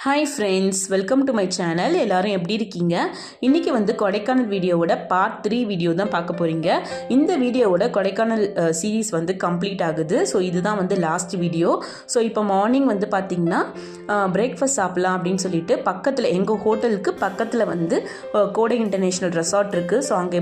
Hi friends, welcome to my channel. எல்லோரும் எப்படி இருக்கீங்க? இன்றைக்கி கொடைக்கானல் வீடியோவோட பார்ட் 3 வீடியோ தான் பார்க்க போகிறீங்க. இந்த வீடியோவோட கொடைக்கானல் சீரீஸ் கம்ப்ளீட் ஆகுது. ஸோ இதுதான் லாஸ்ட் வீடியோ. ஸோ இப்போ மார்னிங் பார்த்திங்கன்னா பிரேக்ஃபாஸ்ட் சாப்பிட்லாம் அப்படின்னு சொல்லிட்டு பக்கத்தில் எங்கள் ஹோட்டலுக்கு பக்கத்தில் கோடை இன்டர்நேஷ்னல் ரெசார்ட் இருக்குது. ஸோ அங்கே